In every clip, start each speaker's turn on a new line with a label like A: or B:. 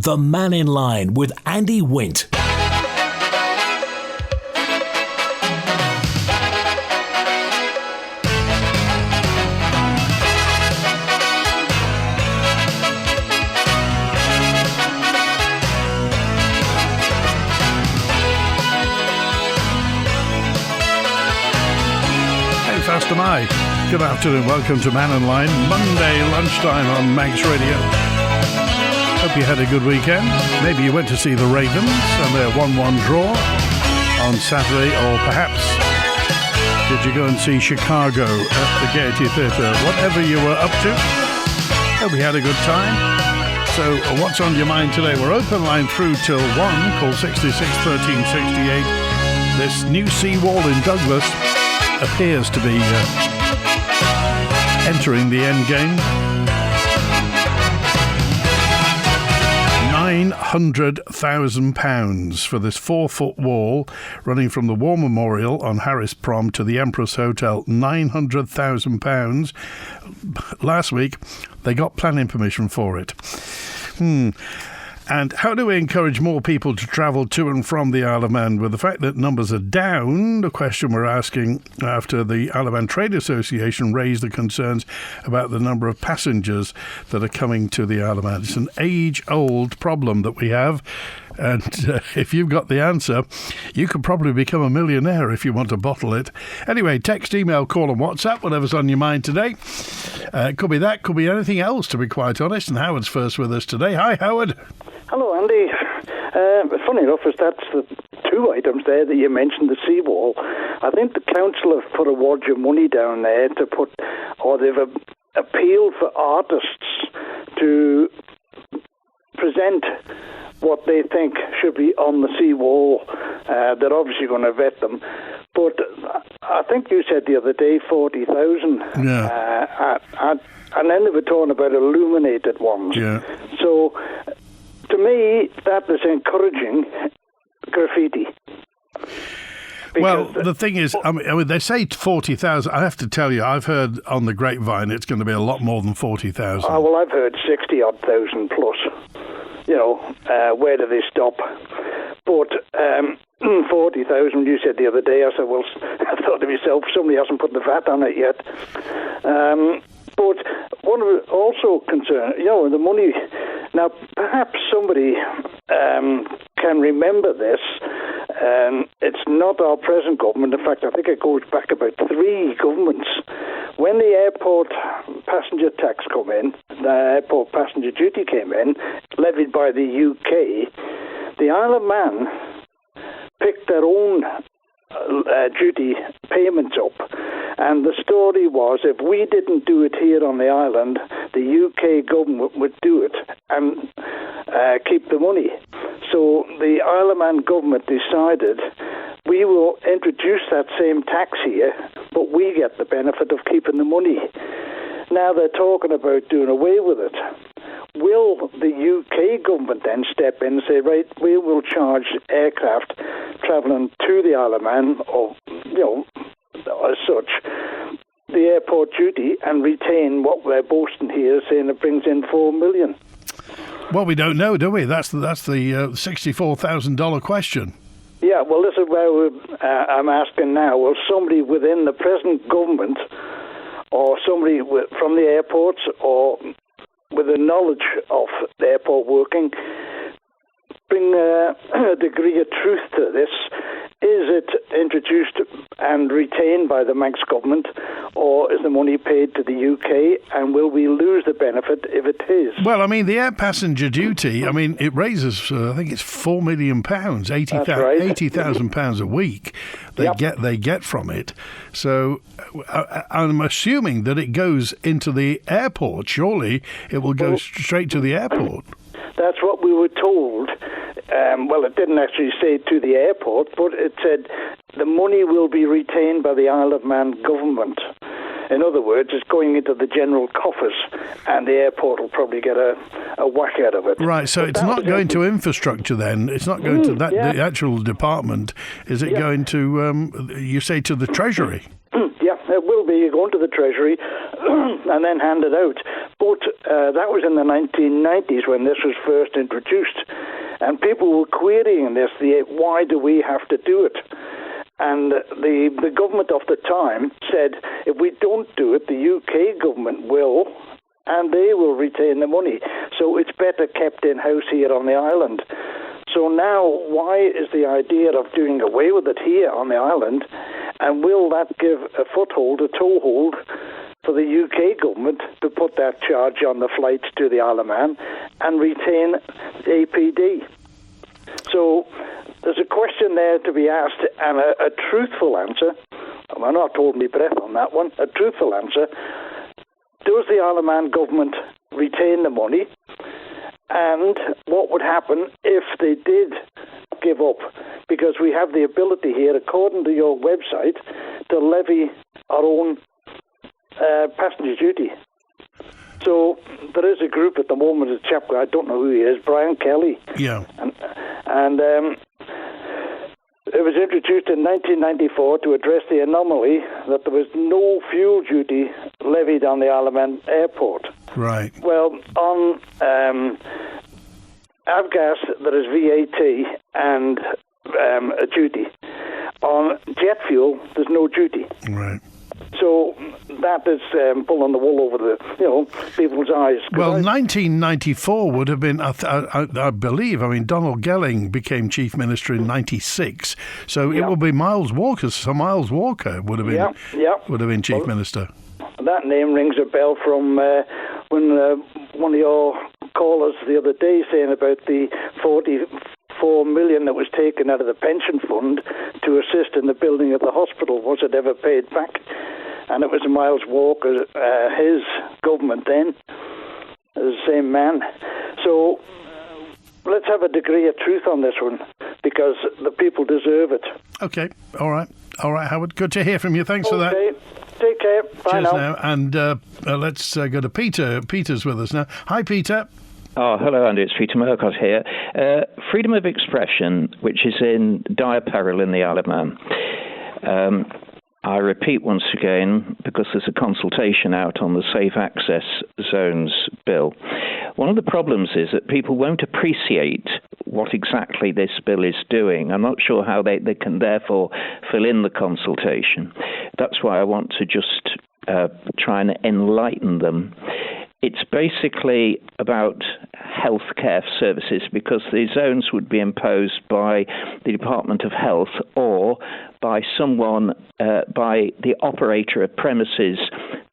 A: The Mannin Line with Andy Wint.
B: Fast am I. Good afternoon, welcome to Mannin Line, Monday lunchtime on Manx Radio. Hope you had a good weekend. Maybe you went to see the Ravens and their 1-1 draw on Saturday, or perhaps did you go and see Chicago at the Gaiety Theatre? Whatever you were up to, hope you had a good time. So what's on your mind today? We're open line through till 1, call 66 13 68. This new seawall in Douglas appears to be entering the end game. £900,000 for this 4-foot wall running from the War Memorial on Harris Prom to the Empress Hotel. £900,000. Last week they got planning permission for it. And how do we encourage more people to travel to and from the Isle of Man? With the fact that numbers are down, the question we're asking after the Isle of Man Trade Association raised the concerns about the number of passengers that are coming to the Isle of Man. It's an age-old problem that we have. And if you've got the answer, you could probably become a millionaire if you want to bottle it. Anyway, text, email, call and WhatsApp, whatever's on your mind today. Could be that, could be anything else, to be quite honest. And Howard's first with us today. Hi, Howard.
C: Hello, Andy. Funny enough, that's the two items there that you mentioned, the seawall. I think the council have put a wad of money down there to put, or they've appealed for artists to present what they think should be on the seawall. They're obviously going to vet them. But I think you said the other day 40,000.
B: Yeah.
C: And then they were talking about illuminated ones.
B: Yeah.
C: So to me, that is encouraging graffiti.
B: Well, the thing is, I mean, they say 40,000. I have to tell you, I've heard on the grapevine it's going to be a lot more than 40,000.
C: Well, I've heard 60-odd thousand plus. You know, where do they stop? But 40,000, you said the other day, I said, well, I thought to myself, somebody hasn't put the VAT on it yet. But one of the also concerned, you know, the money. Now, perhaps somebody can remember this. It's not our present government. In fact, I think it goes back about 3 governments. When the airport passenger tax come in, the airport passenger duty came in, levied by the UK, the Isle of Man picked their own duty payments up. And the story was, if we didn't do it here on the island, the UK government would do it and keep the money. So the Isle of Man government decided, we will introduce that same tax here, but we get the benefit of keeping the money. Now they're talking about doing away with it. Will the UK government then step in and say, right, we will charge aircraft travelling to the Isle of Man, or, you know, as such, the airport duty, and retain what we're boasting here, saying it brings in $4 million?
B: Well, we don't know, do we? That's the $64,000 question.
C: Yeah, well, this is where I'm asking now. Will somebody within the present government, or somebody from the airports, or with the knowledge of the airport working, bring a degree of truth to this? Is it introduced and retained by the Manx government, or is the money paid to the UK, and will we lose the benefit if it is?
B: Well, I mean, the air passenger duty, I mean, it raises, I think it's £4 million, £80,000 a week they get from it. So I'm assuming that it goes into the airport. Surely it will go straight to the airport.
C: That's what we were told. Well, it didn't actually say to the airport, but it said the money will be retained by the Isle of Man government. In other words, it's going into the general coffers, and the airport will probably get a whack out of it.
B: Right, so it's not going to infrastructure then? It's not going to the actual department? Is it going to, you say, to the Treasury?
C: Yeah, it will be going to the Treasury and then hand it out. But that was in the 1990s when this was first introduced. And people were querying this, why do we have to do it? And the government of the time said, if we don't do it, the UK government will, and they will retain the money. So it's better kept in-house here on the island. So now, why is the idea of doing away with it here on the island, and will that give a foothold, a toehold, for the UK government to put that charge on the flights to the Isle of Man and retain APD? So there's a question there to be asked, and a truthful answer. I'm not holding my breath on that one. A truthful answer. Does the Isle of Man government retain the money? And what would happen if they did give up? Because we have the ability here, according to your website, to levy our own passenger duty. So there is a group at the moment, a chap, I don't know who he is, Brian Kelly.
B: Yeah.
C: And it was introduced in 1994 to address the anomaly that there was no fuel duty levied on the Isle of Man airport.
B: Right.
C: Well, on avgas, there is VAT and a duty. On jet fuel, there's no duty.
B: Right.
C: So that is pulling the wool over the people's eyes.
B: Well, 1994 would have been, I believe. I mean, Donald Gelling became chief minister in '96, so it will be Miles Walker. So Miles Walker would have been chief minister.
C: That name rings a bell from when one of your callers the other day saying about the 44 million that was taken out of the pension fund to assist in the building of the hospital. Was it ever paid back? And it was Miles Walker, his government then, the same man. So let's have a degree of truth on this one, because the people deserve it.
B: Okay, all right, Howard. Good to hear from you. Thanks for that.
C: Take care. Bye
B: now. And let's go to Peter. Peter's with us now. Hi, Peter.
D: Oh, hello, Andy. It's Peter Murcott here. Freedom of expression, which is in dire peril in the Isle of Man. I repeat once again, because there's a consultation out on the Safe Access Zones bill. One of the problems is that people won't appreciate what exactly this bill is doing. I'm not sure how they can therefore fill in the consultation. That's why I want to just try and enlighten them. It's basically about healthcare services, because the zones would be imposed by the Department of Health or by someone, by the operator of premises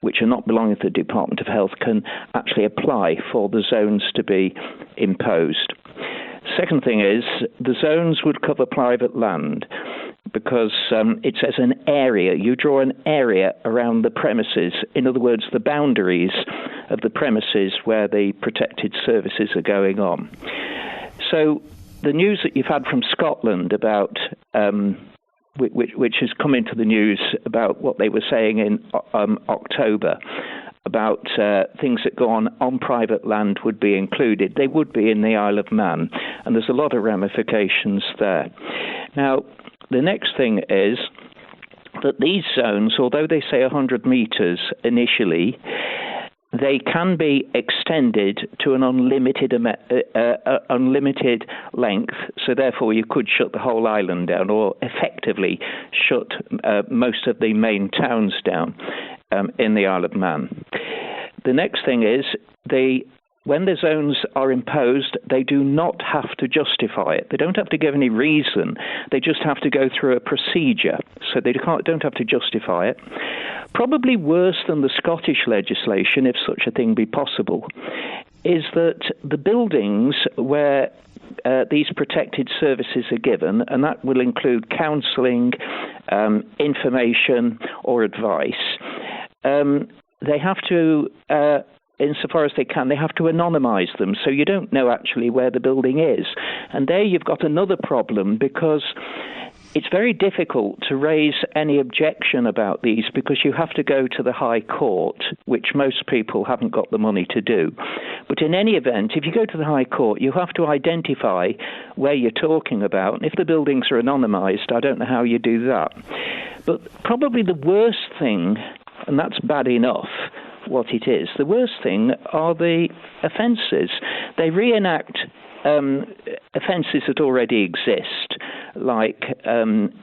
D: which are not belonging to the Department of Health can actually apply for the zones to be imposed. Second thing is, the zones would cover private land, because it says an area. You draw an area around the premises. In other words, the boundaries of the premises where the protected services are going on. So the news that you've had from Scotland about, which has come into the news about what they were saying in October, about things that go on private land would be included. They would be in the Isle of Man, and there's a lot of ramifications there. Now, the next thing is that these zones, although they say 100 metres initially, they can be extended to an unlimited length, so therefore you could shut the whole island down, or effectively shut most of the main towns down in the Isle of Man. The next thing is, when the zones are imposed, they do not have to justify it. They don't have to give any reason. They just have to go through a procedure. So they don't have to justify it. Probably worse than the Scottish legislation, if such a thing be possible, is that the buildings where these protected services are given, and that will include counselling, information or advice, they have to, insofar as they can, they have to anonymise them, so you don't know actually where the building is. And there you've got another problem, because it's very difficult to raise any objection about these, because you have to go to the High Court, which most people haven't got the money to do. But in any event, if you go to the High Court, you have to identify where you're talking about. And if the buildings are anonymised, I don't know how you do that. But probably the worst thing, and that's bad enough, what it is. The worst thing are the offences. They reenact offences that already exist, like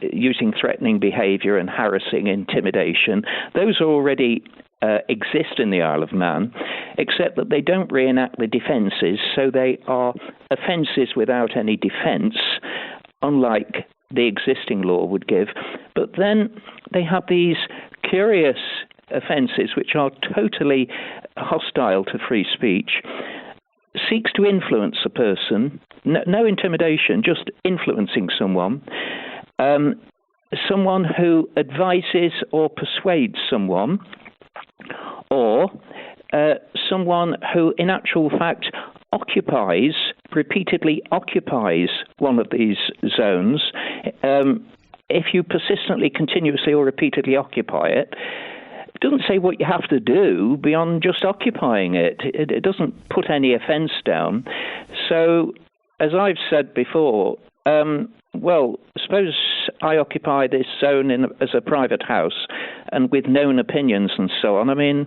D: using threatening behaviour and harassing, intimidation. Those already exist in the Isle of Man, except that they don't reenact the defences, so they are offences without any defence, unlike the existing law would give. But then they have these curious offences which are totally hostile to free speech, seeks to influence a person, no intimidation, just influencing someone, someone who advises or persuades someone, or someone who in actual fact repeatedly occupies one of these zones. If you persistently, continuously or repeatedly occupy it, it doesn't say what you have to do beyond just occupying it. It doesn't put any offence down. So, as I've said before, suppose I occupy this zone as a private house and with known opinions and so on. I mean,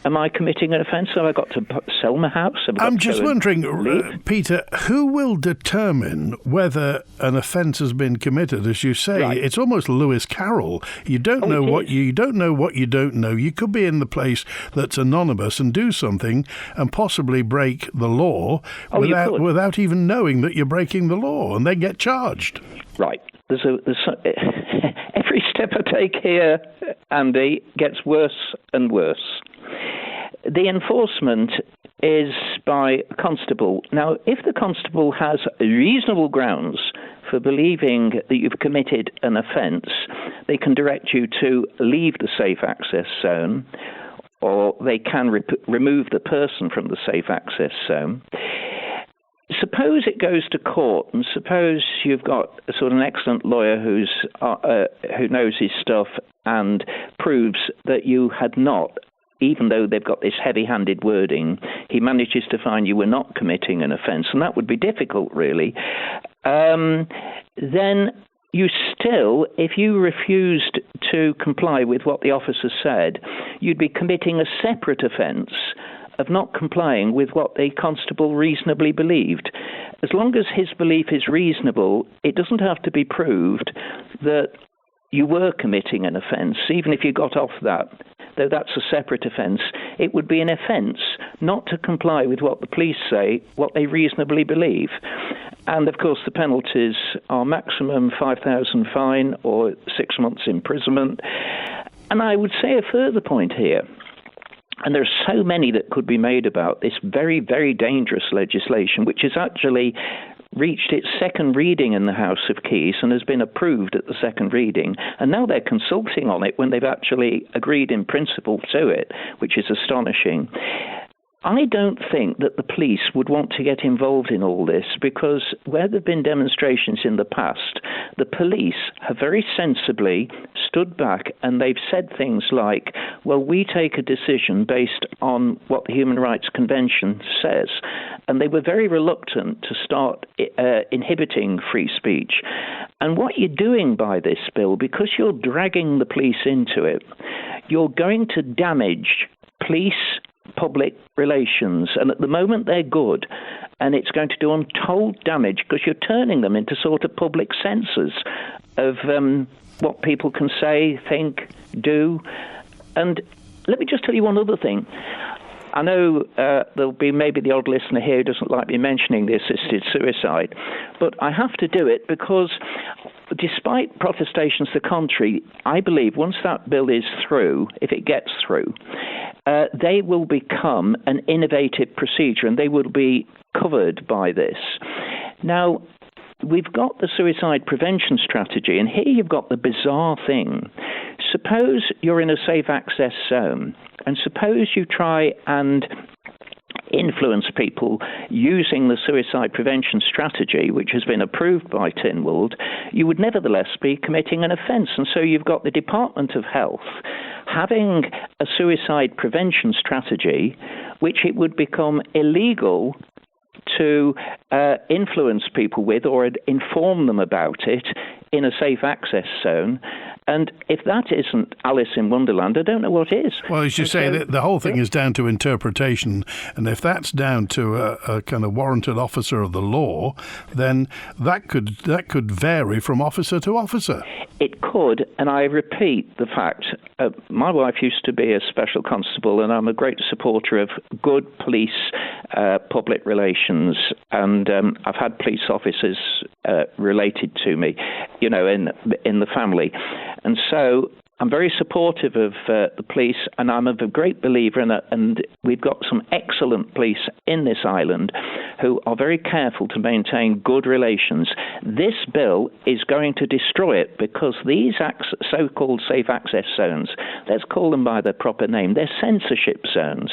D: am I committing an offence? Have I got to sell my house?
B: I'm just wondering, Peter, who will determine whether an offence has been committed? As you say,
D: Right.
B: It's almost Lewis Carroll. You don't know what you don't know what you don't know. You could be in the place that's anonymous and do something and possibly break the law without even knowing that you're breaking the law, and then get charged.
D: Right. There's every step I take here, Andy, gets worse and worse. The enforcement is by a constable. Now, if the constable has reasonable grounds for believing that you've committed an offence, they can direct you to leave the safe access zone, or they can remove the person from the safe access zone. Suppose it goes to court, and suppose you've got a sort of an excellent lawyer who knows his stuff and proves that you had not, even though they've got this heavy-handed wording, he manages to find you were not committing an offence, and that would be difficult, really. Then you still, if you refused to comply with what the officer said, you'd be committing a separate offence of not complying with what the constable reasonably believed. As long as his belief is reasonable, it doesn't have to be proved that you were committing an offence, even if you got off that. Though that's a separate offence, it would be an offence not to comply with what the police say, what they reasonably believe. And, of course, the penalties are maximum £5,000 fine or 6 months imprisonment. And I would say a further point here, and there are so many that could be made about this very, very dangerous legislation, which has actually reached its second reading in the House of Keys and has been approved at the second reading. And now they're consulting on it when they've actually agreed in principle to it, which is astonishing. I don't think that the police would want to get involved in all this, because where there have been demonstrations in the past, the police have very sensibly stood back and they've said things like, well, we take a decision based on what the Human Rights Convention says. And they were very reluctant to start inhibiting free speech. And what you're doing by this bill, because you're dragging the police into it, you're going to damage police public relations, and at the moment they're good, and it's going to do untold damage because you're turning them into sort of public censors of what people can say, think, do. And let me just tell you one other thing. I know there'll be maybe the odd listener here who doesn't like me mentioning the assisted suicide, but I have to do it because despite protestations to the contrary, I believe once that bill is through, if it gets through, they will become an innovative procedure and they will be covered by this. Now, we've got the suicide prevention strategy, and here you've got the bizarre thing. Suppose you're in a safe access zone, and suppose you try and influence people using the suicide prevention strategy, which has been approved by Tynwald, you would nevertheless be committing an offence. And so you've got the Department of Health having a suicide prevention strategy, which it would become illegal to influence people with or inform them about it in a safe access zone. And if that isn't Alice in Wonderland, I don't know what is.
B: Well, as you say, the whole thing is down to interpretation. And if that's down to a kind of warranted officer of the law, then that could vary from officer to officer.
D: It could, and I repeat the fact, my wife used to be a special constable, and I'm a great supporter of good police public relations, and I've had police officers related to me, in the family. And so I'm very supportive of the police, and I'm a great believer in it. And we've got some excellent police in this island who are very careful to maintain good relations. This bill is going to destroy it because these so-called safe access zones, let's call them by their proper name, they're censorship zones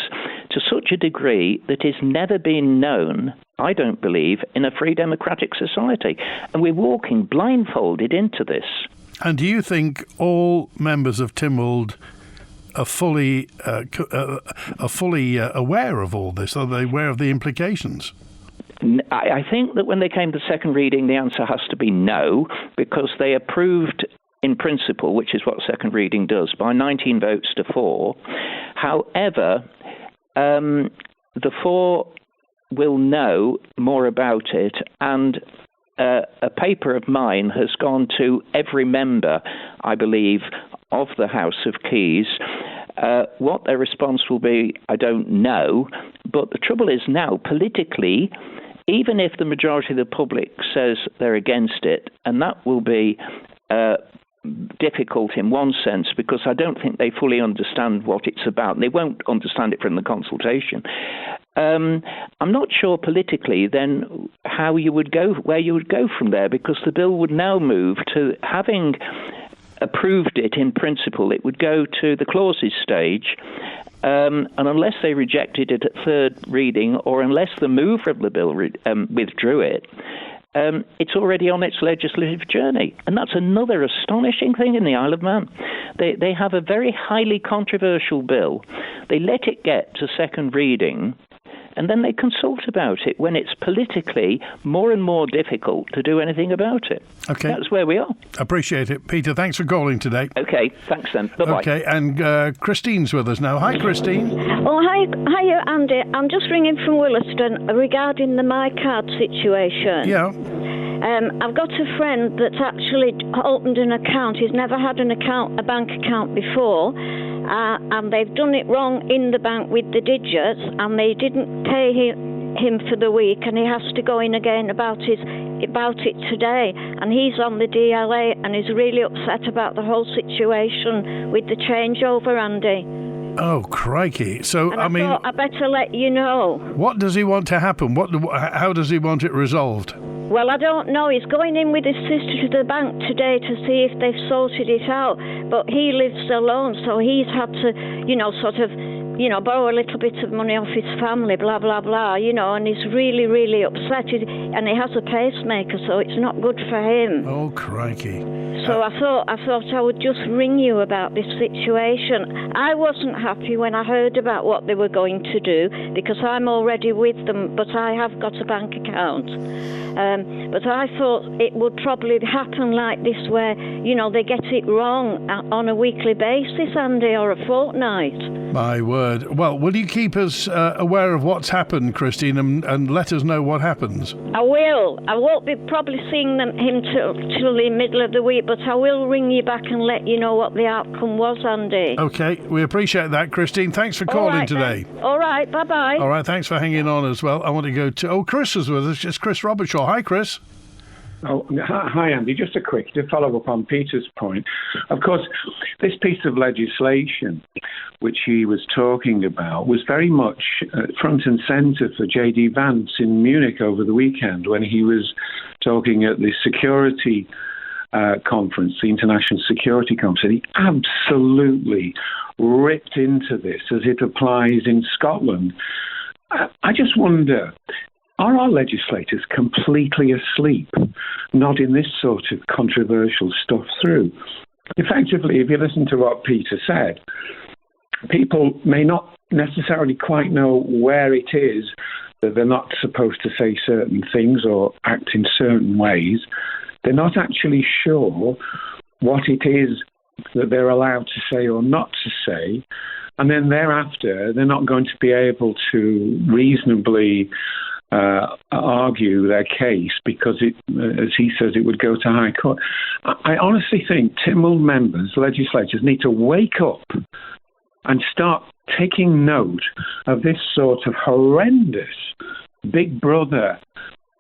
D: to such a degree that is never been known, I don't believe, in a free democratic society. And we're walking blindfolded into this.
B: And do you think all members of Tynwald are fully aware of all this? Are they aware of the implications?
D: I think that when they came to second reading, the answer has to be no, because they approved in principle, which is what second reading does, by 19 votes to 4. However, the 4 will know more about it, and a paper of mine has gone to every member, I believe, of the House of Keys. What their response will be, I don't know. But the trouble is now, politically, even if the majority of the public says they're against it, and that will be difficult in one sense, because I don't think they fully understand what it's about. And they won't understand it from the consultation. I'm not sure politically then where you would go from there, because the bill would now move to, having approved it in principle, it would go to the clauses stage, and unless they rejected it at third reading, or unless the mover of the bill withdrew it, it's already on its legislative journey. And that's another astonishing thing in the Isle of Man. They have a very highly controversial bill. They let it get to second reading, and then they consult about it when it's politically more and more difficult to do anything about it.
B: Okay.
D: That's where we are.
B: Appreciate it. Peter, thanks for calling today.
D: Okay, thanks then. Bye-bye.
B: Okay, and Christine's with us now. Hi, Christine.
E: Oh, hi, Andy. I'm just ringing from Williston regarding the MiCard situation.
B: Yeah.
E: I've got a friend that's actually opened an account. He's never had a bank account before, and they've done it wrong in the bank with the digits, and they didn't pay him for the week, and he has to go in again about it today. And he's on the DLA, and he's really upset about the whole situation with the changeover, Andy.
B: Oh, crikey. So,
E: and I thought I better let you know.
B: What does he want to happen? How does he want it resolved?
E: Well, I don't know. He's going in with his sister to the bank today to see if they've sorted it out. But he lives alone, so he's had to, borrow a little bit of money off his family, blah, blah, blah, and he's really, really upset. And he has a pacemaker, so it's not good for him.
B: Oh, crikey.
E: So I thought I would just ring you about this situation. I wasn't happy when I heard about what they were going to do, because I'm already with them, but I have got a bank account. But I thought it would probably happen like this, where, they get it wrong on a weekly basis, Andy, or a fortnight.
B: My word. Well, will you keep us aware of what's happened, Christine, and let us know what happens?
E: I will. I won't be probably seeing him till the middle of the week, but I will ring you back and let you know what the outcome was, Andy.
B: Okay, we appreciate that, Christine. Thanks for calling today.
E: Then. All right, bye-bye.
B: All right, thanks for hanging on as well. I want to go to... Oh, Chris is with us. It's Chris Robertshaw. Hi, Chris.
F: Oh, hi, Andy. Just a quick, to follow up on Peter's point. Of course, this piece of legislation, which he was talking about, was very much front and centre for J.D. Vance in Munich over the weekend when he was talking at the security conference, the International Security Conference. He absolutely ripped into this as it applies in Scotland. I just wonder, are our legislators completely asleep, nodding this sort of controversial stuff through? Effectively, if you listen to what Peter said, people may not necessarily quite know where it is that they're not supposed to say certain things or act in certain ways. They're not actually sure what it is that they're allowed to say or not to say. And then thereafter, they're not going to be able to reasonably argue their case because, as he says, it would go to High Court. I honestly think Tynwald members, legislators, need to wake up and start taking note of this sort of horrendous Big Brother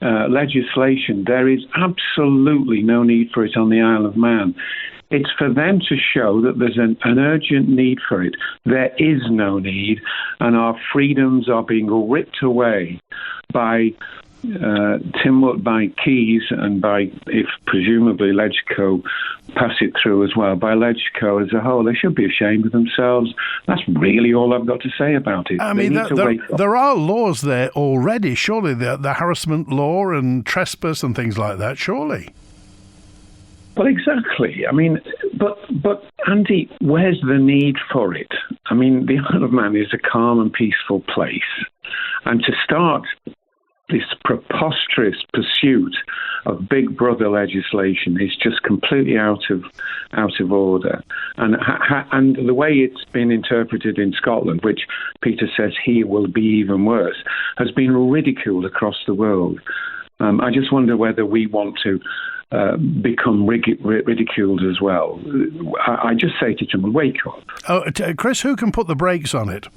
F: legislation. There is absolutely no need for it on the Isle of Man. It's for them to show that there's an urgent need for it. There is no need, and our freedoms are being ripped away by Tynwald, by Keys, and by, if presumably Legco pass it through as well, by Legco as a whole. They should be ashamed of themselves. That's really all I've got to say about it.
B: I mean, there are laws there already, surely, the harassment law and trespass and things like that, surely.
F: Well, exactly. I mean, but Andy, where's the need for it? I mean, the Isle of Man is a calm and peaceful place, and to start this preposterous pursuit of Big Brother legislation is just completely out of order. And the way it's been interpreted in Scotland, which Peter says here will be even worse, has been ridiculed across the world. I just wonder whether we want to become ridiculed as well. I just say to them, wake up.
B: Oh, Chris, who can put the brakes on it?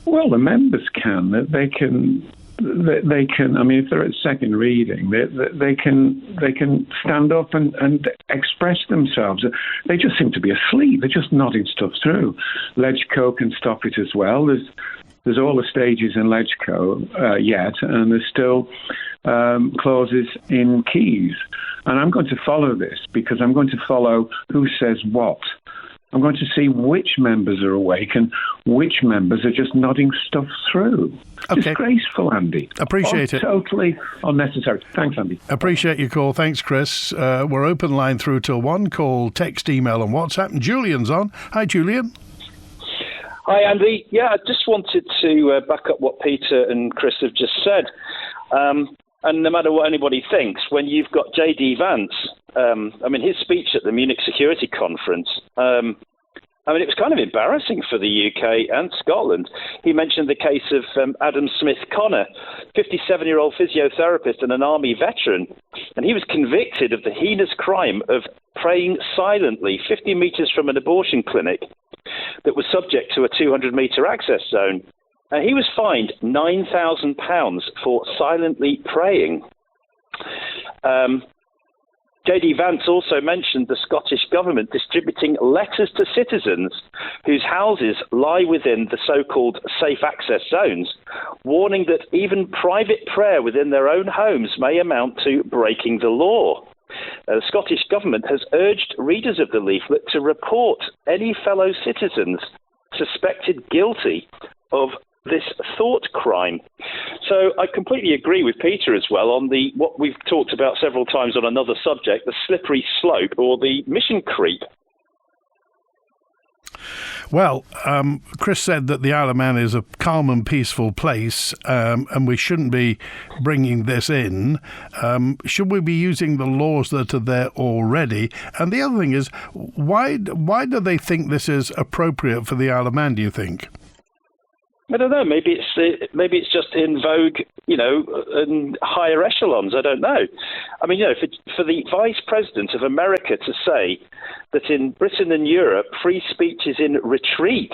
F: Well, the members can. They can. I mean, if they're at second reading, they can stand up and express themselves. They just seem to be asleep. They're just nodding stuff through. Legco can stop it as well. There's all the stages in Legco yet, and there's still clauses in Keys. And I'm going to follow this because I'm going to follow who says what. I'm going to see which members are awake and which members are just nodding stuff through.
B: Okay.
F: Disgraceful, Andy.
B: Appreciate it.
F: Totally unnecessary. Thanks, Andy.
B: Appreciate your call. Thanks, Chris. We're open line through till 1. Call, text, email and WhatsApp. And Julian's on. Hi, Julian.
G: Hi, Andy. Yeah, I just wanted to back up what Peter and Chris have just said. And no matter what anybody thinks, when you've got J.D. Vance, his speech at the Munich Security Conference, it was kind of embarrassing for the UK and Scotland. He mentioned the case of Adam Smith-Connor, 57-year-old physiotherapist and an army veteran, and he was convicted of the heinous crime of praying silently 50 metres from an abortion clinic that was subject to a 200-metre access zone. He was fined £9,000 for silently praying. J.D. Vance also mentioned the Scottish government distributing letters to citizens whose houses lie within the so-called safe access zones, warning that even private prayer within their own homes may amount to breaking the law. The Scottish government has urged readers of the leaflet to report any fellow citizens suspected guilty of this thought crime. So I completely agree with Peter as well on what we've talked about several times on another subject, the slippery slope or the mission creep.
B: Well, Chris said that the Isle of Man is a calm and peaceful place, and we shouldn't be bringing this in. Should we be using the laws that are there already? And the other thing is, why do they think this is appropriate for the Isle of Man, do you think?
G: I don't know. Maybe it's just in vogue, in higher echelons. I don't know. I mean, for the Vice President of America to say that in Britain and Europe, free speech is in retreat.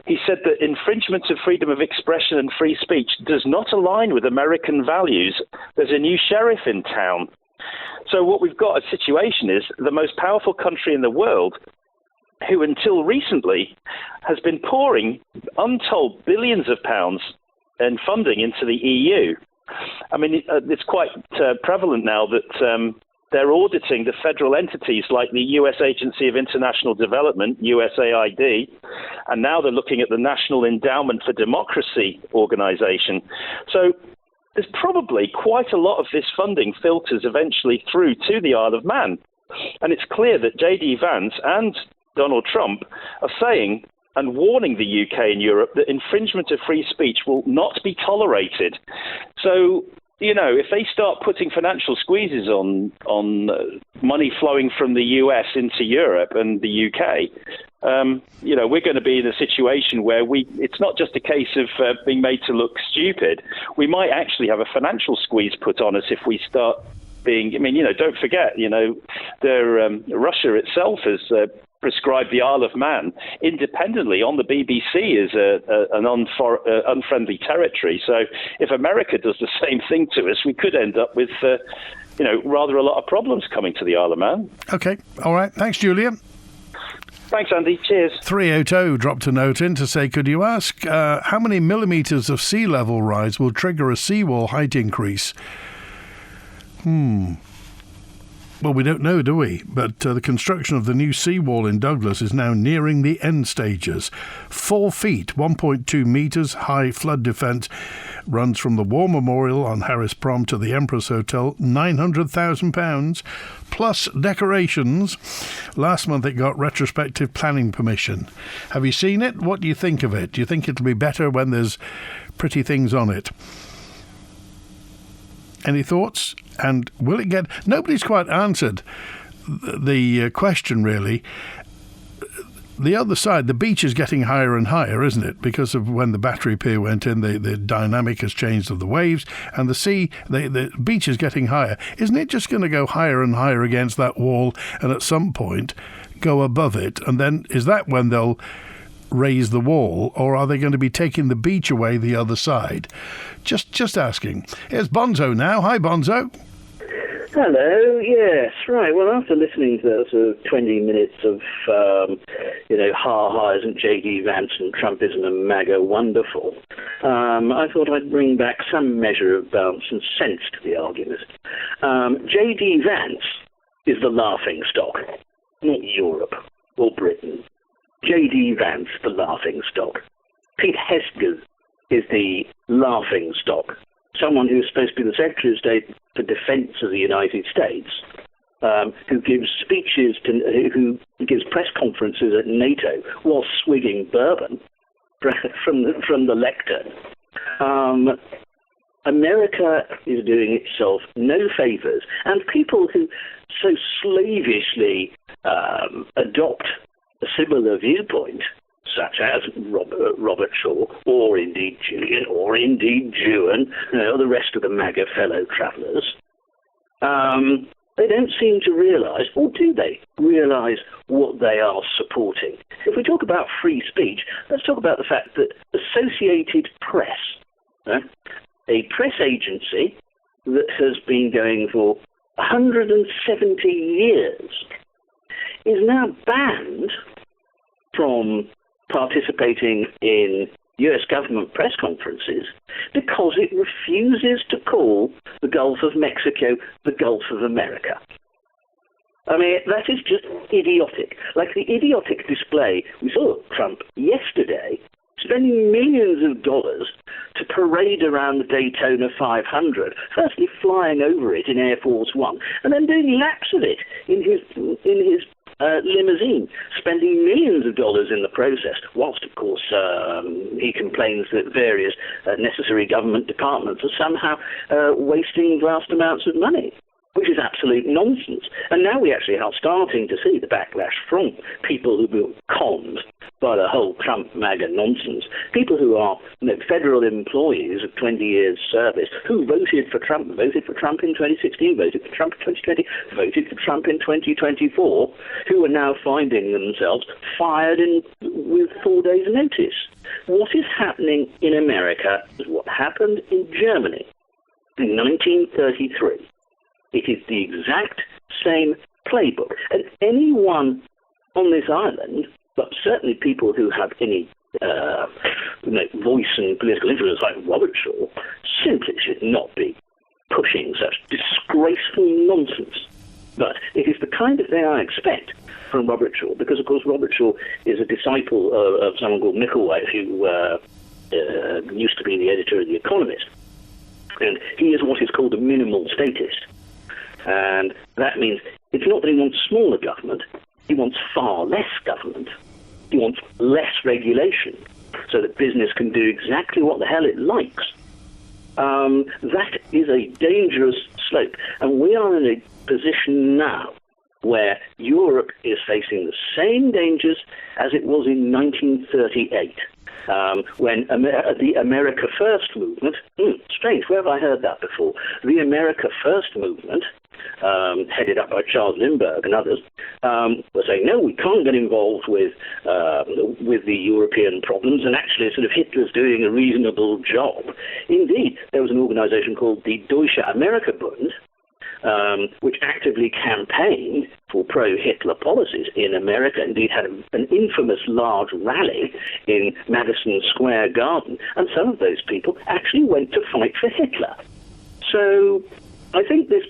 G: He said that infringement of freedom of expression and free speech does not align with American values. There's a new sheriff in town. So what we've got a situation is the most powerful country in the world, who until recently has been pouring untold billions of pounds in funding into the EU. I mean, it's quite prevalent now that they're auditing the federal entities like the US Agency of International Development, USAID, and now they're looking at the National Endowment for Democracy organization. So there's probably quite a lot of this funding filters eventually through to the Isle of Man. And it's clear that J.D. Vance and Donald Trump are saying and warning the UK and Europe that infringement of free speech will not be tolerated. So if they start putting financial squeezes on money flowing from the US into Europe and the UK, we're going to be in a situation where it's not just a case of being made to look stupid. We might actually have a financial squeeze put on us if we start being, don't forget, Russia itself has prescribed the Isle of Man independently on the BBC as an unfriendly territory. So if America does the same thing to us, we could end up with, rather a lot of problems coming to the Isle of Man.
B: OK. All right. Thanks, Julian.
G: Thanks, Andy. Cheers.
B: 380 dropped a note in to say, could you ask how many millimetres of sea level rise will trigger a seawall height increase? Well, we don't know, do we? But the construction of the new seawall in Douglas is now nearing the end stages. 4 feet, 1.2 metres high flood defence runs from the War Memorial on Harris Prom to the Empress Hotel, £900,000, plus decorations. Last month it got retrospective planning permission. Have you seen it? What do you think of it? Do you think it'll be better when there's pretty things on it? Any thoughts? And will it get... Nobody's quite answered the question, really. The other side, the beach is getting higher and higher, isn't it? Because of when the battery pier went in, the dynamic has changed of the waves, and the sea, the beach is getting higher. Isn't it just going to go higher and higher against that wall and at some point go above it? And then is that when they'll raise the wall, or are they going to be taking the beach away the other side? Just asking. Here's Bonzo now. Hi, Bonzo.
H: Hello, yes, right. Well, after listening to those 20 minutes of, ha-ha, isn't J.D. Vance and Trumpism and MAGA wonderful, I thought I'd bring back some measure of balance and sense to the argument. J.D. Vance is the laughing stock, not Europe or Britain. J.D. Vance, the laughing stock. Pete Hegseth is the laughing stock. Someone who's supposed to be the Secretary of State for Defence of the United States, who gives speeches who gives press conferences at NATO while swigging bourbon from the lectern. America is doing itself no favours, and people who so slavishly adopt a similar viewpoint, such as Robert Shaw, or indeed Julian, or indeed Jewan, the rest of the MAGA fellow travellers, they don't seem to realise, or do they realise, what they are supporting. If we talk about free speech, let's talk about the fact that Associated Press, a press agency that has been going for 170 years, is now banned from participating in US government press conferences because it refuses to call the Gulf of Mexico the Gulf of America. I mean, that is just idiotic. Like the idiotic display we saw Trump yesterday spending millions of dollars to parade around the Daytona 500, firstly flying over it in Air Force One, and then doing laps of it in his limousine, spending millions of dollars in the process, whilst, of course, he complains that various necessary government departments are somehow wasting vast amounts of money, which is absolute nonsense. And now we actually are starting to see the backlash from people who were conned by the whole Trump MAGA nonsense, people who are federal employees of 20 years' service who voted for Trump in 2016, voted for Trump in 2020, voted for Trump in 2024, who are now finding themselves fired with 4 days' notice. What is happening in America is what happened in Germany in 1933. It is the exact same playbook. And anyone on this island, but certainly people who have any voice and political influence like Robert Shaw, simply should not be pushing such disgraceful nonsense. But it is the kind of thing I expect from Robert Shaw, because, of course, Robert Shaw is a disciple of someone called Micklewhite, who used to be the editor of The Economist. And he is what is called a minimal statist. And that means it's not that he wants smaller government, he wants far less government. He wants less regulation so that business can do exactly what the hell it likes. that is a dangerous slope. And we are in a position now where Europe is facing the same dangers as it was in 1938. When the America First movement, strange, where have I heard that before? The America First movement, headed up by Charles Lindbergh and others, were saying, no, we can't get involved with the European problems, and actually sort of Hitler's doing a reasonable job. Indeed, there was an organization called the Deutsche Amerika-Bund, which actively campaigned for pro-Hitler policies in America. Indeed, had an infamous large rally in Madison Square Garden, and some of those people actually went to fight for Hitler. So I think this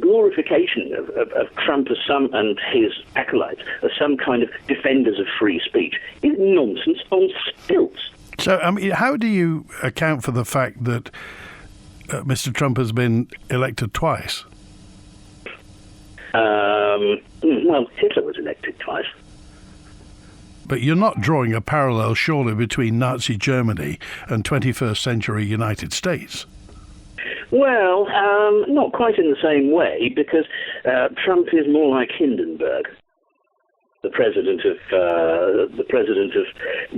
H: glorification of Trump as and his acolytes as some kind of defenders of free speech is nonsense on stilts.
B: So, how do you account for the fact that Mr. Trump has been elected twice?
H: Well, Hitler was elected twice.
B: But you're not drawing a parallel, surely, between Nazi Germany and 21st century United States?
H: Well, not quite in the same way, because Trump is more like Hindenburg, the president of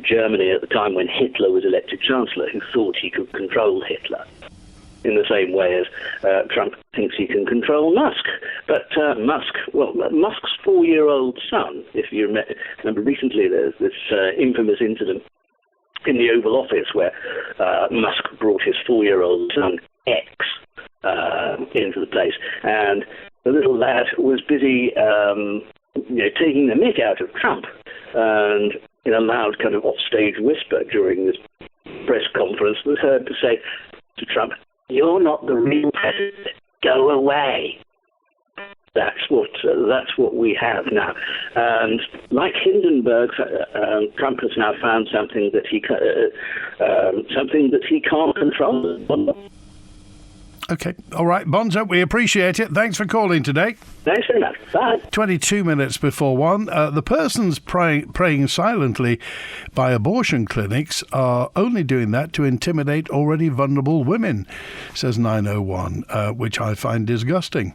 H: Germany at the time when Hitler was elected chancellor, who thought he could control Hitler, in the same way as Trump thinks he can control Musk. But Musk's 4-year-old son, if you remember recently, there's this infamous incident in the Oval Office where Musk brought his 4-year-old son, X, into the place, and the little lad was busy taking the mick out of Trump, and in a loud kind of offstage whisper during this press conference was heard to say to Trump, "You're not the real president. Go away." That's what we have now, and like Hindenburg, Trump has now found something that he can't control.
B: Okay, all right, Bonzo, we appreciate it. Thanks for calling today.
H: Thanks very much. Bye.
B: 22 minutes before 1. The persons praying silently by abortion clinics are only doing that to intimidate already vulnerable women, says 901, which I find disgusting.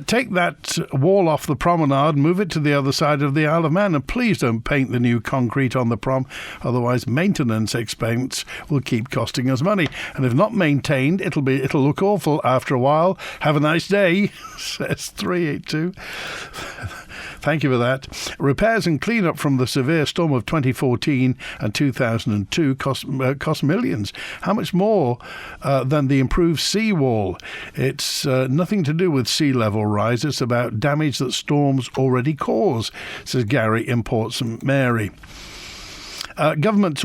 B: Take that wall off the promenade, move it to the other side of the Isle of Man, and please don't paint the new concrete on the prom, otherwise maintenance expense will keep costing us money. And if not maintained, it'll look awful after a while. Have a nice day, says 382. Thank you for that. Repairs and clean-up from the severe storm of 2014 and 2002 cost millions. How much more than the improved seawall? It's nothing to do with sea level rise. It's about damage that storms already cause, says Gary in Port St Mary. Governments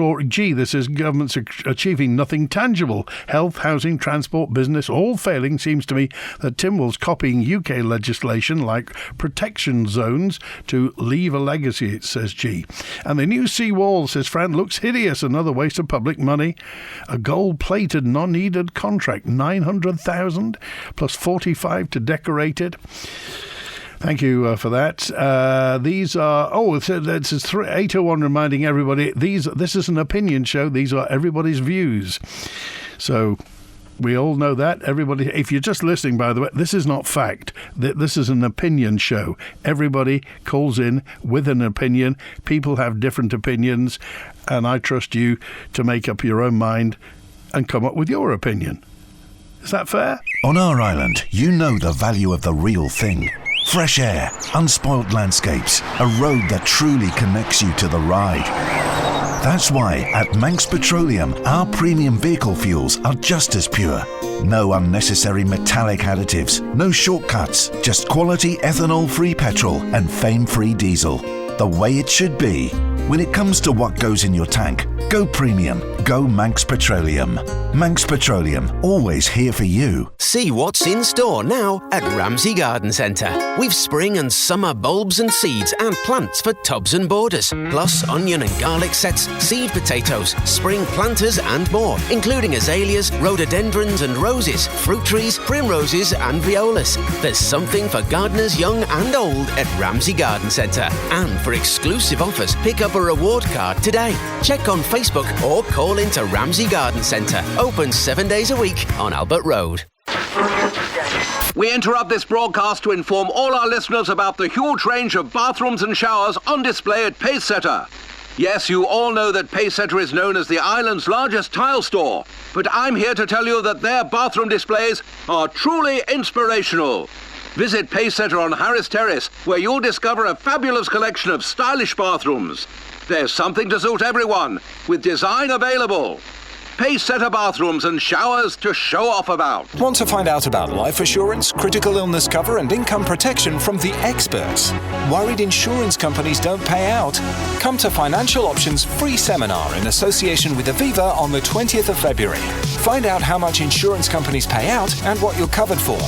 B: achieving nothing tangible. Health, housing, transport, business, all failing. Seems to me that Tynwald's copying UK legislation like protection zones to leave a legacy, says G. And the new seawall, says Fran, looks hideous. Another waste of public money. A gold-plated, non-needed contract, 900,000 plus 45 to decorate it. Thank you for that. These are... it's 801 reminding everybody, this is an opinion show. These are everybody's views. So we all know that. Everybody, if you're just listening, by the way, this is not fact. This is an opinion show. Everybody calls in with an opinion. People have different opinions, and I trust you to make up your own mind and come up with your opinion. Is that fair?
I: On our island, you know the value of the real thing. Fresh air, unspoilt landscapes, a road that truly connects you to the ride. That's why at Manx Petroleum, our premium vehicle fuels are just as pure. No unnecessary metallic additives, no shortcuts, just quality ethanol-free petrol and fame-free diesel. The way it should be. When it comes to what goes in your tank, go premium, go Manx Petroleum. Manx Petroleum, always here for you.
J: See what's in store now at Ramsey Garden Centre. We've spring and summer bulbs and seeds and plants for tubs and borders, plus onion and garlic sets, seed potatoes, spring planters and more, including azaleas, rhododendrons and roses, fruit trees, primroses and violas. There's something for gardeners young and old at Ramsey Garden Centre. And for exclusive offers, pick up a reward card today. Check on Facebook or call into Ramsey Garden Centre. Open 7 days a week on Albert Road.
K: We interrupt this broadcast to inform all our listeners about the huge range of bathrooms and showers on display at Pacesetter. Yes, you all know that Pacesetter is known as the island's largest tile store, but I'm here to tell you that their bathroom displays are truly inspirational. Visit Pacesetter on Harris Terrace, where you'll discover a fabulous collection of stylish bathrooms. There's something to suit everyone, with design available. Pacesetter bathrooms and showers to show off about.
L: Want to find out about life assurance, critical illness cover and income protection from the experts? Worried insurance companies don't pay out? Come to Financial Options free seminar in association with Aviva on the 20th of February. Find out how much insurance companies pay out and what you're covered for.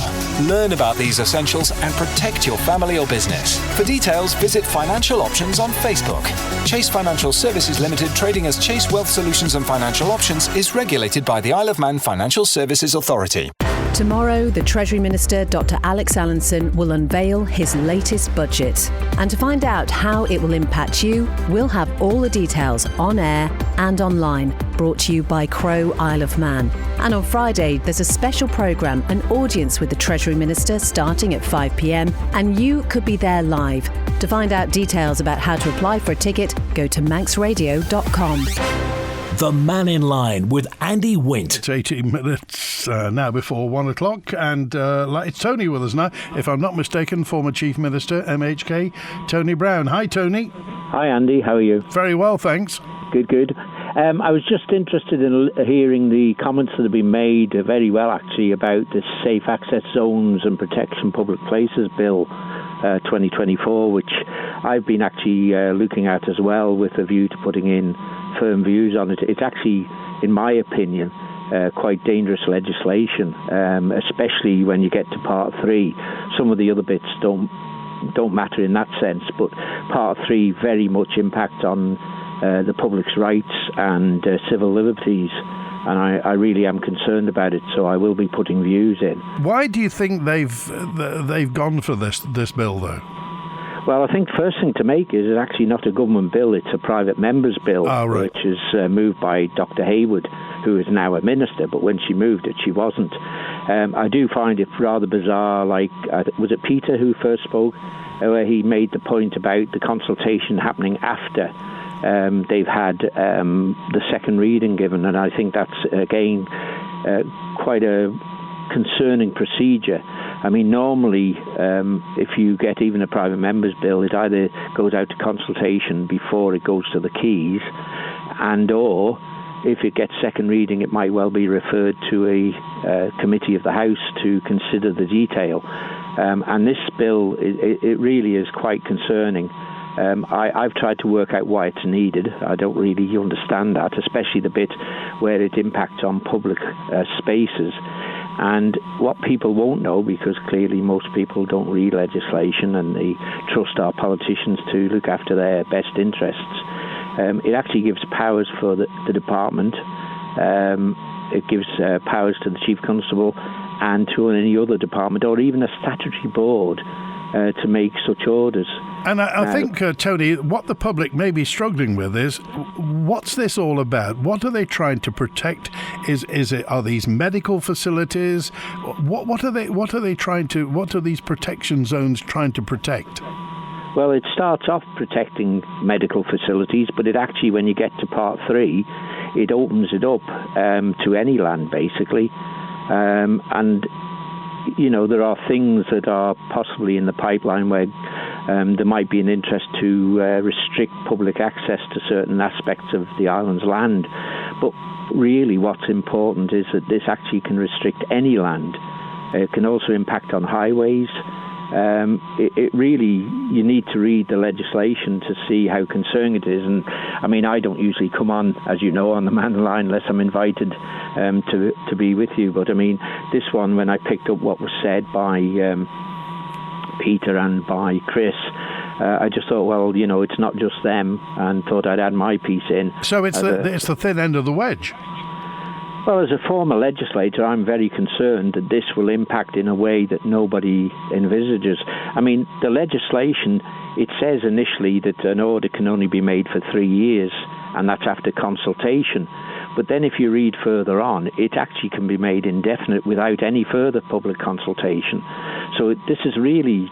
L: Learn about these essentials and protect your family or business. For details, visit Financial Options on Facebook. Chase Financial Services Limited, trading as Chase Wealth Solutions and Financial Options, is regulated by the Isle of Man Financial Services Authority.
M: Tomorrow, the Treasury Minister, Dr. Alex Allinson, will unveil his latest budget. And to find out how it will impact you, we'll have all the details on air and online, brought to you by Crow Isle of Man. And on Friday, there's a special programme, an audience with the Treasury Minister starting at 5 p.m, and you could be there live. To find out details about how to apply for a ticket, go to manxradio.com.
A: The Mannin Line with Andy Wint.
B: It's 18 minutes now before 1 o'clock, and it's Tony with us now. If I'm not mistaken, former Chief Minister, MHK, Tony Brown. Hi, Tony.
N: Hi, Andy. How are you?
B: Very well, thanks.
N: Good. I was just interested in hearing the comments that have been made, very well actually, about the Safe Access Zones and Protection Public Places Bill 2024, which I've been actually looking at as well with a view to putting in firm views on it. It's actually, in my opinion, quite dangerous legislation, especially when you get to Part 3. Some of the other bits don't matter in that sense, but Part 3 very much impact on the public's rights and civil liberties, and I really am concerned about it, so I will be putting views in.
B: Why do you think they've gone for this bill, though?
N: Well, I think first thing to make is it's actually not a government bill, it's a private member's bill, which is moved by Dr. Hayward, who is now a minister, but when she moved it, she wasn't. I do find it rather bizarre, was it Peter who first spoke, where he made the point about the consultation happening after they've had the second reading given, and I think that's, again, quite a concerning procedure. I mean, normally, if you get even a private member's bill, it either goes out to consultation before it goes to the keys, and or if it gets second reading, it might well be referred to a committee of the House to consider the detail. And this bill, it really is quite concerning. I've tried to work out why it's needed. I don't really understand that, especially the bit where it impacts on public spaces. And what people won't know, because clearly most people don't read legislation and they trust our politicians to look after their best interests, it actually gives powers for the department. It gives powers to the Chief Constable and to any other department or even a statutory board to make such orders.
B: And I think, Tony, what the public may be struggling with is, what's this all about? What are they trying to protect? Are these medical facilities? What are these protection zones trying to protect?
N: Well, it starts off protecting medical facilities, but it actually, when you get to Part 3, it opens it up to any land, basically. And you know, there are things that are possibly in the pipeline where there might be an interest to restrict public access to certain aspects of the island's land. But really what's important is that this actually can restrict any land. It can also impact on highways. It really, you need to read the legislation to see how concerning it is. And I mean, I don't usually come on, as you know, on the Mannin Line unless I'm invited to be with you. But I mean, this one, when I picked up what was said by Peter and by Chris, I just thought, well, you know, it's not just them, and thought I'd add my piece in.
B: So it's the thin end of the wedge.
N: Well, as a former legislator, I'm very concerned that this will impact in a way that nobody envisages. I mean, the legislation, it says initially that an order can only be made for 3 years and that's after consultation. But then if you read further on, it actually can be made indefinite without any further public consultation. So this is really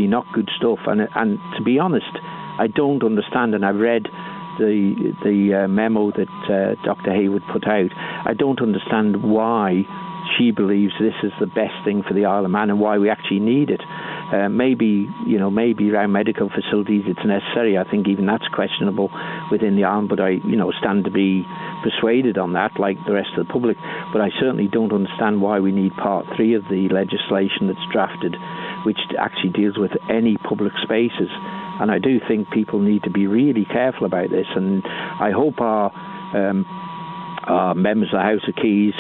N: not good stuff. And to be honest, I don't understand, and I've read the memo that Dr. Haywood put out. I don't understand why she believes this is the best thing for the Isle of Man and why we actually need it. Maybe around medical facilities it's necessary. I think even that's questionable within the Island, but I stand to be persuaded on that, like the rest of the public. But I certainly don't understand why we need Part 3 of the legislation that's drafted, which actually deals with any public spaces. And I do think people need to be really careful about this. And I hope our members of the House of Keys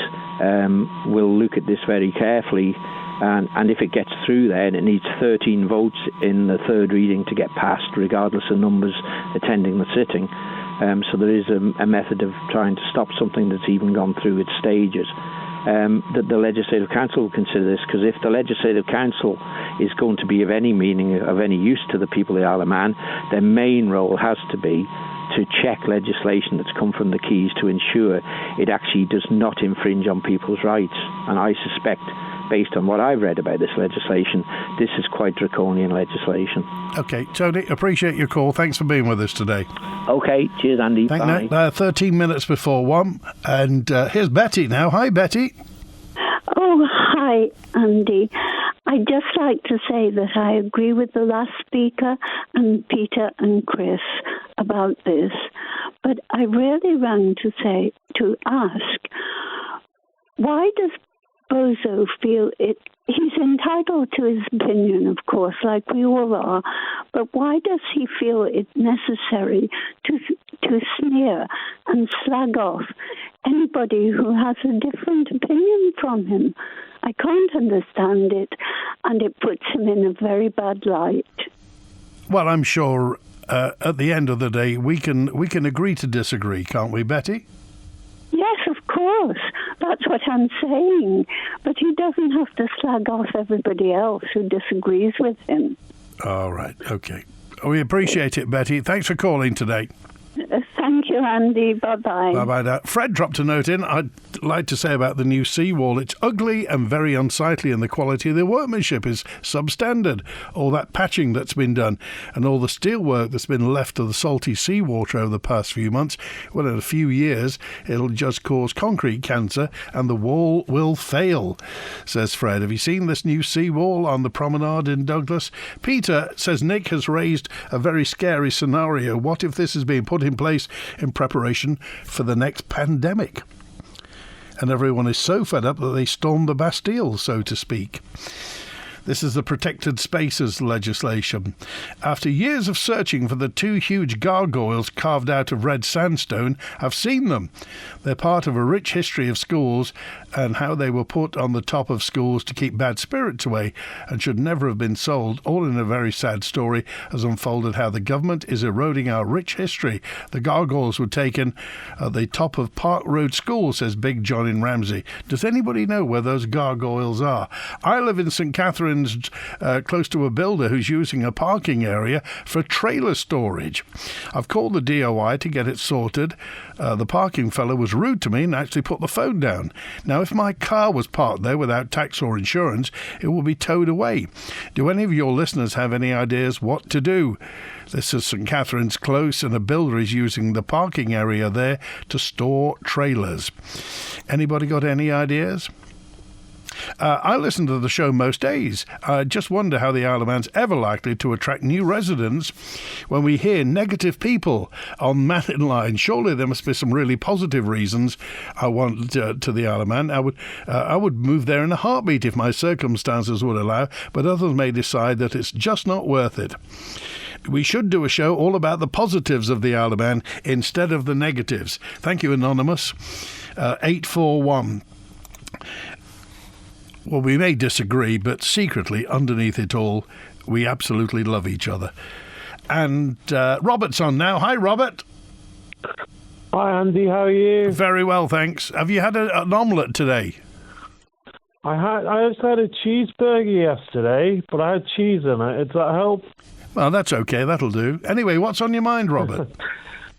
N: will look at this very carefully. And if it gets through there, it needs 13 votes in the third reading to get passed, regardless of numbers attending the sitting. So there is a method of trying to stop something that's even gone through its stages. That the Legislative Council will consider this, because if the Legislative Council is going to be of any meaning, of any use to the people of the Isle of Man, their main role has to be to check legislation that's come from the Keys to ensure it actually does not infringe on people's rights. And I suspect, based on what I've read about this legislation, this is quite draconian legislation.
B: OK, Tony, appreciate your call. Thanks for being with us today.
N: OK, cheers, Andy. Bye.
B: 13 minutes before 1. And here's Betty now. Hi, Betty.
O: Oh, hi, Andy. I'd just like to say that I agree with the last speaker and Peter and Chris about this. But I really rang to ask, why does Bozo feel it? He's entitled to his opinion, of course, like we all are, but why does he feel it necessary to sneer and slag off anybody who has a different opinion from him? I can't understand it, and it puts him in a very bad light.
B: Well, I'm sure at the end of the day we can agree to disagree, can't we, Betty?
O: Yes, of course. That's what I'm saying. But he doesn't have to slag off everybody else who disagrees with him.
B: All right. OK. We appreciate it, Betty. Thanks for calling today.
O: Thank you, Andy. Bye-bye.
B: Bye-bye. Fred dropped a note in. I'd like to say about the new seawall, it's ugly and very unsightly, and the quality of the workmanship is substandard. All that patching that's been done and all the steelwork that's been left of the salty seawater over the past few months, well, in a few years, it'll just cause concrete cancer and the wall will fail, says Fred. Have you seen this new seawall on the promenade in Douglas? Peter says Nick has raised a very scary scenario. What if this is being put in place in preparation for the next pandemic? And everyone is so fed up that they storm the Bastille, so to speak. This is the protected spaces legislation. After years of searching for the two huge gargoyles carved out of red sandstone, I've seen them. They're part of a rich history of schools and how they were put on the top of schools to keep bad spirits away and should never have been sold, all in a very sad story has unfolded how the government is eroding our rich history. The gargoyles were taken at the top of Park Road School, says Big John in Ramsey. Does anybody know where those gargoyles are? I live in St Catherine's, close to a builder who's using a parking area for trailer storage. I've called the DOI to get it sorted. The parking fellow was rude to me and actually put the phone down. Now, if my car was parked there without tax or insurance, it will be towed away. Do any of your listeners have any ideas what to do? This is St Catherine's Close, and a builder is using the parking area there to store trailers. Anybody got any ideas? I listen to the show most days. I just wonder how the Isle of Man's ever likely to attract new residents when we hear negative people on Mannin Line. Surely there must be some really positive reasons I want to the Isle of Man. I would move there in a heartbeat if my circumstances would allow, but others may decide that it's just not worth it. We should do a show all about the positives of the Isle of Man instead of the negatives. Thank you, Anonymous. 841. Well, we may disagree, but secretly, underneath it all, we absolutely love each other. And Robert's on now. Hi, Robert.
P: Hi, Andy. How are you?
B: Very well, thanks. Have you had an omelette today?
P: I just had a cheeseburger yesterday, but I had cheese in it. Does that help?
B: Well, that's okay. That'll do. Anyway, what's on your mind, Robert?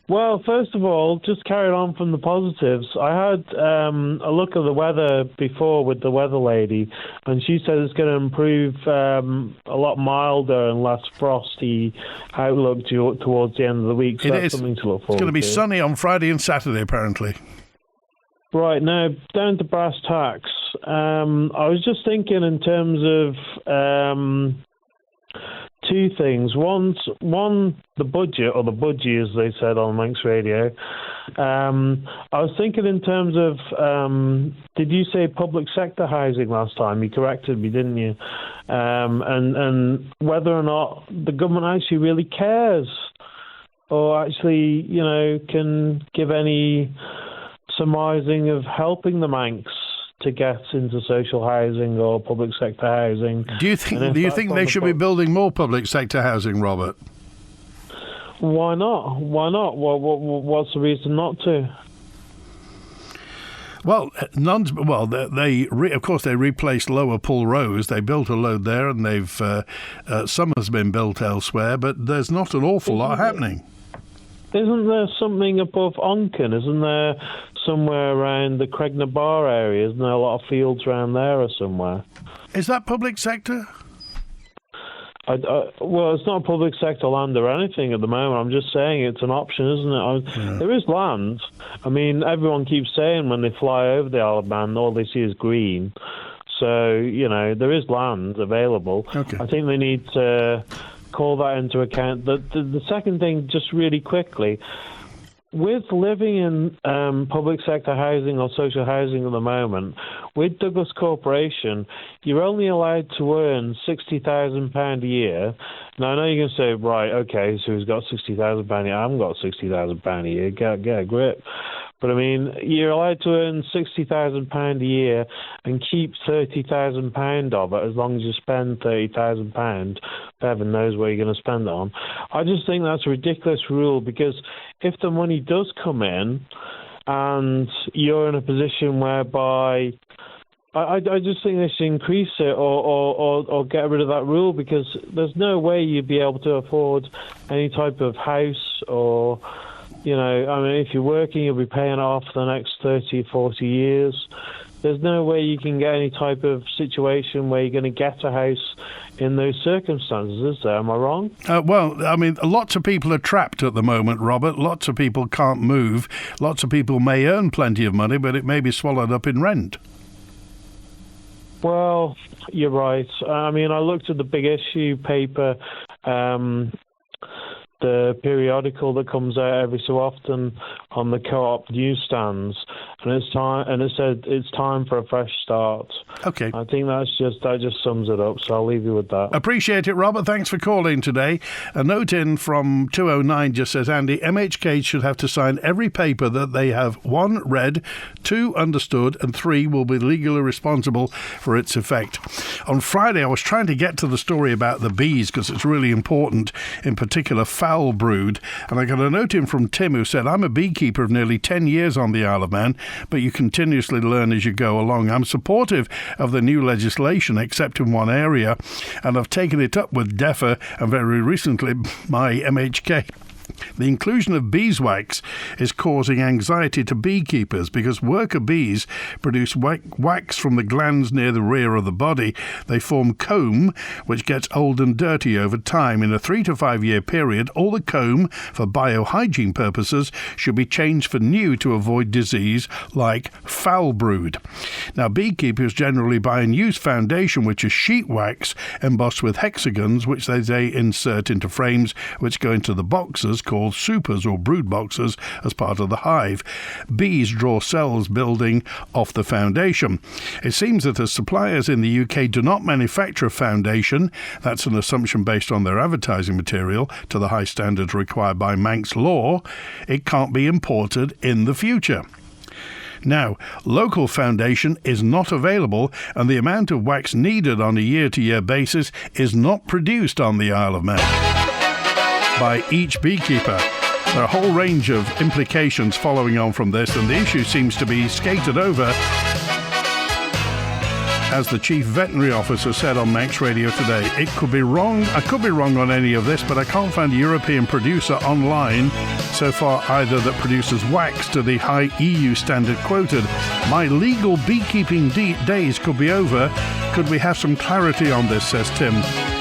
P: Well, first of all, just carrying on from the positives, I had a look at the weather before with the weather lady, and she said it's going to improve a lot milder and less frosty outlook towards the end of the week. So that's something to look forward to.
B: It's going to be sunny on Friday and Saturday, apparently.
P: Right, now, down to brass tacks. I was just thinking in terms of two things. One, the budget, or the budgie, as they said on Manx Radio. I was thinking in terms of, did you say public sector housing last time? You corrected me, didn't you? And whether or not the government actually really cares, or actually, can give any surmising of helping the Manx to get into social housing or public sector housing.
B: Do you think they should be building more public sector housing, Robert?
P: Why not? What's the reason not to?
B: Well, of course they replaced Lower Pull Rose. They built a load there, and some has been built elsewhere, but there's not an awful lot happening.
P: Isn't there something above Onken? Isn't there somewhere around the Craignabar area? Isn't there a lot of fields around there or somewhere?
B: Is that public sector?
P: Well, it's not public sector land or anything at the moment. I'm just saying it's an option, isn't it? There is land. I mean, everyone keeps saying when they fly over the Isle of Man, all they see is green. So, there is land available.
B: Okay.
P: I think they need to call that into account. The second thing, just really quickly, with living in public sector housing or social housing at the moment, with Douglas Corporation, you're only allowed to earn £60,000 a year. Now, I know you're going to say, right, okay, so he's got £60,000 a year. I haven't got £60,000 a year. Get a grip. But, I mean, you're allowed to earn £60,000 a year and keep £30,000 of it as long as you spend £30,000. Heaven knows where you're going to spend it on. I just think that's a ridiculous rule, because if the money does come in and you're in a position whereby I just think they should increase it or get rid of that rule, because there's no way you'd be able to afford any type of house or... if you're working, you'll be paying it off for the next 30, 40 years. There's no way you can get any type of situation where you're going to get a house in those circumstances, is there? Am I wrong?
B: Lots of people are trapped at the moment, Robert. Lots of people can't move. Lots of people may earn plenty of money, but it may be swallowed up in rent.
P: Well, you're right. I looked at the Big Issue paper, the periodical that comes out every so often on the co-op newsstands, and it said it's time for a fresh start.
B: Okay.
P: I think that just sums it up, so I'll leave you with that.
B: Appreciate it, Robert. Thanks for calling today. A note in from 209 just says, Andy, MHK should have to sign every paper that they have 1, read, 2, understood, and 3, will be legally responsible for its effect. On Friday, I was trying to get to the story about the bees because it's really important, in particular foul brood, and I got a note in from Tim who said, I'm a beekeeper of nearly 10 years on the Isle of Man, but you continuously learn as you go along. I'm supportive of the new legislation, except in one area, and I've taken it up with DEFA and very recently my MHK. The inclusion of beeswax is causing anxiety to beekeepers because worker bees produce wax from the glands near the rear of the body. They form comb, which gets old and dirty over time. In a 3 to 5 year period, all the comb, for biohygiene purposes, should be changed for new to avoid disease like foul brood. Now, beekeepers generally buy and use foundation, which is sheet wax embossed with hexagons, which they insert into frames which go into the boxes called supers or brood boxes as part of the hive. Bees draw cells building off the foundation. It seems that as suppliers in the UK do not manufacture foundation, that's an assumption based on their advertising material, to the high standards required by Manx law, it can't be imported in the future. Now, local foundation is not available, and the amount of wax needed on a year-to-year basis is not produced on the Isle of Man by each beekeeper. There are a whole range of implications following on from this, and the issue seems to be skated over as the chief veterinary officer said on Manx Radio today. It could be wrong. I could be wrong on any of this, but I can't find a European producer online so far either that produces wax to the high EU standard quoted. My legal beekeeping days could be over. Could we have some clarity on this, says Tim.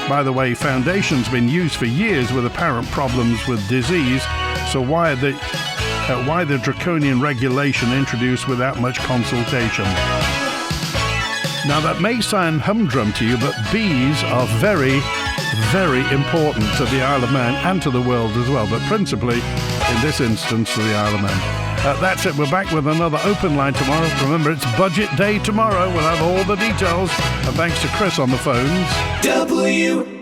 B: By the way, foundation's been used for years with apparent problems with disease, so why the draconian regulation introduced without much consultation? Now, that may sound humdrum to you, but bees are very, very important to the Isle of Man and to the world as well, but principally, in this instance, to the Isle of Man. That's it. We're back with another open line tomorrow. Remember, it's budget day tomorrow. We'll have all the details. And thanks to Chris on the phones.
Q: WINT.